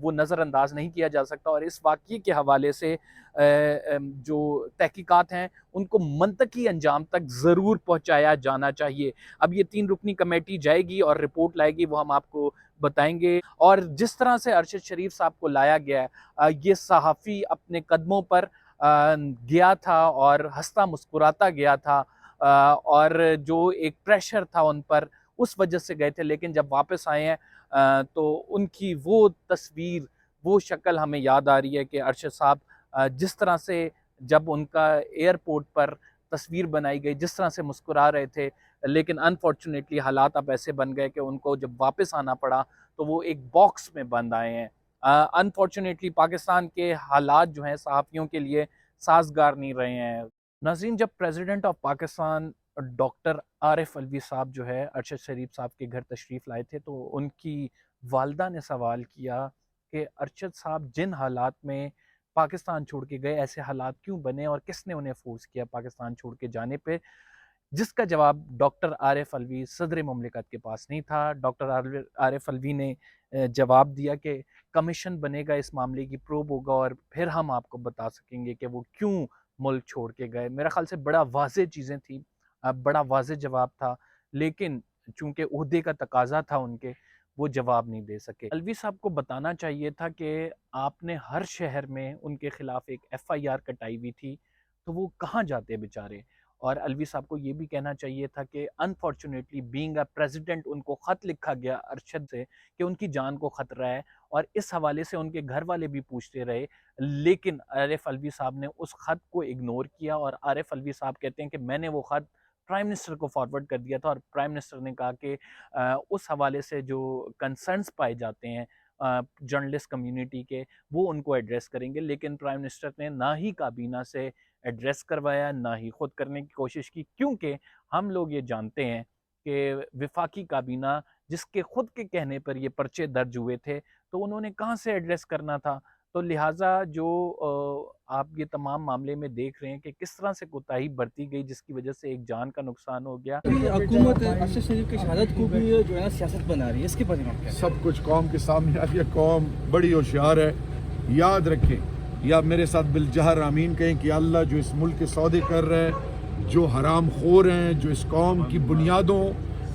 وہ نظر انداز نہیں کیا جا سکتا، اور اس واقعے کے حوالے سے جو تحقیقات ہیں ان کو منطقی انجام تک ضرور پہنچایا جانا چاہیے۔ اب یہ 3 رکنی کمیٹی جائے گی اور رپورٹ لائے گی، وہ ہم آپ کو بتائیں گے۔ اور جس طرح سے ارشد شریف صاحب کو لایا گیا ہے، یہ صحافی اپنے قدموں پر گیا تھا اور ہنستا مسکراتا گیا تھا، اور جو ایک پریشر تھا ان پر اس وجہ سے گئے تھے، لیکن جب واپس آئے ہیں تو ان کی وہ تصویر، وہ شکل ہمیں یاد آ رہی ہے کہ ارشد صاحب جس طرح سے جب ان کا ایئرپورٹ پر تصویر بنائی گئی، جس طرح سے مسکرا رہے تھے، لیکن انفارچونیٹلی حالات اب ایسے بن گئے کہ ان کو جب واپس آنا پڑا تو وہ ایک باکس میں بند آئے ہیں۔ انفارچونیٹلی پاکستان کے حالات جو ہیں صحافیوں کے لیے سازگار نہیں رہے ہیں۔ ناظرین، جب president of Pakistan doctor Arif Alvi صاحب جو ہے ارشد شریف صاحب کے گھر تشریف لائے تھے، تو ان کی والدہ نے سوال کیا کہ ارشد صاحب جن حالات میں پاکستان چھوڑ کے گئے، ایسے حالات کیوں بنے اور کس نے انہیں فورس کیا پاکستان چھوڑ کے جانے پہ؟ جس کا جواب ڈاکٹر عارف علوی صدر مملکت کے پاس نہیں تھا۔ ڈاکٹر عارف علوی نے جواب دیا کہ کمیشن بنے گا، اس معاملے کی پروب ہوگا، اور پھر ہم آپ کو بتا سکیں گے کہ وہ کیوں ملک چھوڑ کے گئے۔ میرا خیال سے بڑا واضح چیزیں تھیں، بڑا واضح جواب تھا، لیکن چونکہ عہدے کا تقاضا تھا ان کے، وہ جواب نہیں دے سکے۔ علوی صاحب کو بتانا چاہیے تھا کہ آپ نے ہر شہر میں ان کے خلاف ایک FIR کٹائی ہوئی تھی، تو وہ کہاں جاتے بیچارے؟ اور علوی صاحب کو یہ بھی کہنا چاہیے تھا کہ انفارچونیٹلی بینگ اے پریزیڈنٹ ان کو خط لکھا گیا ارشد سے کہ ان کی جان کو خطرہ ہے، اور اس حوالے سے ان کے گھر والے بھی پوچھتے رہے، لیکن عارف علوی صاحب نے اس خط کو اگنور کیا، اور عارف علوی صاحب کہتے ہیں کہ میں نے وہ خط پرائم منسٹر کو فارورڈ کر دیا تھا، اور پرائم منسٹر نے کہا کہ اس حوالے سے جو کنسرنز پائے جاتے ہیں جرنلسٹ کمیونٹی کے، وہ ان کو ایڈریس کریں گے، لیکن پرائم منسٹر نے نہ ہی کابینہ سے ایڈریس کروایا، نہ ہی خود کرنے کی کوشش کی، کیونکہ ہم لوگ یہ جانتے ہیں کہ وفاقی کابینہ جس کے خود کے کہنے پر یہ پرچے درج ہوئے تھے، تو انہوں نے کہاں سے ایڈریس کرنا تھا؟ تو لہٰذا جو آپ یہ تمام معاملے میں دیکھ رہے ہیں کہ کس طرح سے کوتاہی برتی گئی، جس کی وجہ سے ایک جان کا نقصان ہو گیا۔ حکومت ارشد شریف کی شہادت کو بھی جو ہے سیاست بنا رہی ہے، اس کے بارے میں سب کچھ قوم کے سامنے آ رہی ہے۔ قوم بڑی ہوشیار ہے، یاد رکھیں یا میرے ساتھ بالجہر آمین کہیں کہ اللہ جو اس ملک کے سودے کر رہے ہیں، جو حرام خور ہیں، جو اس قوم کی بنیادوں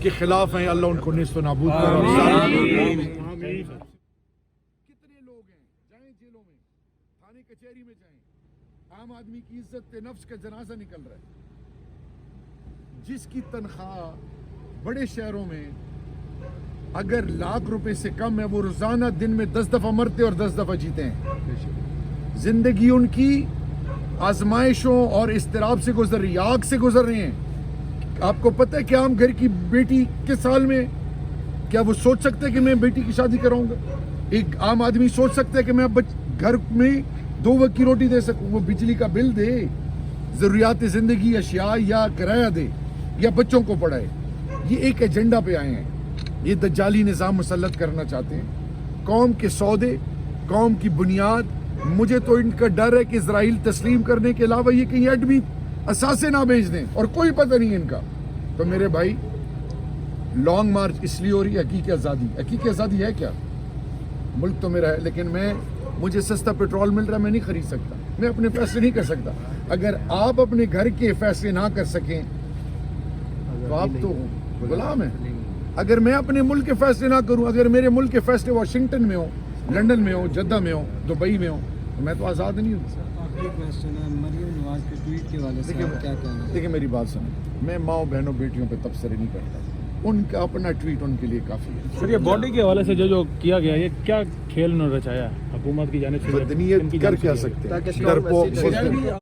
کے خلاف ہیں، اللہ ان کو نیست و نابود کرے۔ کتنے لوگ ہیں جائیں جیلوں میں، تھانے کچہری میں جائیں، عام آدمی کی عزت نفس کا جنازہ نکل رہا ہے، جس کی تنخواہ بڑے شہروں میں اگر ₹1,00,000 سے کم ہے، وہ روزانہ دن میں 10 دفعہ مرتے اور 10 دفعہ جیتے ہیں۔ زندگی ان کی آزمائشوں اور اضطراب سے گزر رہی ہے، آگ سے گزر رہے ہیں۔ آپ کو پتہ ہے کہ عام گھر کی بیٹی کے سال میں کیا وہ سوچ سکتے ہیں کہ میں بیٹی کی شادی کراؤں گا؟ ایک عام آدمی سوچ سکتا ہے کہ میں گھر میں 2 وقت کی روٹی دے سکوں؟ وہ بجلی کا بل دے، ضروریات زندگی اشیاء یا کرایہ دے، یا بچوں کو پڑھائے۔ یہ ایک ایجنڈا پہ آئے ہیں، یہ دجالی نظام مسلط کرنا چاہتے ہیں۔ قوم کے سودے، قوم کی بنیاد، مجھے تو ان کا ڈر ہے کہ اسرائیل تسلیم کرنے کے علاوہ یہ کہیں ایٹمی اثاثے نہ بھیج دیں، اور کوئی پتہ نہیں ان کا۔ تو میرے بھائی، لانگ مارچ اس لیے ہو رہی ہے، حقیقی آزادی۔ حقیقی آزادی ہے کیا؟ ملک تو میرا ہے، لیکن مجھے سستا پیٹرول مل رہا ہے، میں نہیں خرید سکتا، میں اپنے فیصلے نہیں کر سکتا۔ اگر آپ اپنے گھر کے فیصلے نہ کر سکیں تو آپ تو غلام ہیں۔ اگر میں اپنے ملک کے فیصلے نہ کروں، اگر میرے ملک کے فیصلے واشنگٹن میں ہوں، لندن میں ہوں، جدہ میں ہوں، دبئی میں ہوں، تو میں تو آزاد نہیں ہوں۔ دیکھیں میری بات سنیں، میں ماؤں بہنوں بیٹیوں پہ تبصرے نہیں کرتا، ان کا اپنا ٹویٹ ان کے لیے کافی ہے۔ سر، یہ باڈی کے حوالے سے جو کیا گیا، یہ کیا کھیل انہوں نے رچایا حکومت کی جانب سے؟ بدنیت کر کیا سکتے ہیں، ڈرپوک